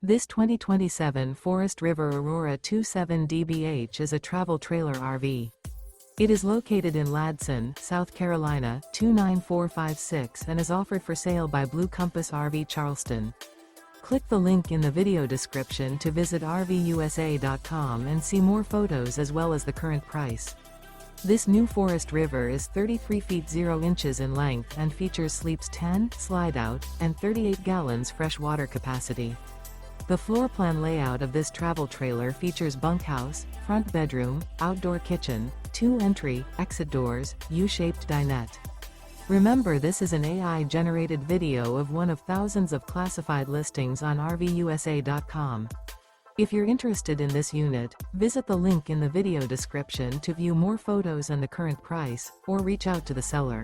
This 2027 Forest River Aurora 27 DBH is a travel trailer RV. It is located in Ladson, South Carolina, 29456 and is offered for sale by Blue Compass RV Charleston. Click the link in the video description to visit RVUSA.com and see more photos as well as the current price. This new Forest River is 33 feet 0 inches in length and features sleeps 10, slide-out, and 38 gallons fresh water capacity. The floor plan layout of this travel trailer features bunkhouse, front bedroom, outdoor kitchen, 2 entry, exit doors, U-shaped dinette. Remember, this is an AI-generated video of one of thousands of classified listings on RVUSA.com. If you're interested in this unit, visit the link in the video description to view more photos and the current price, or reach out to the seller.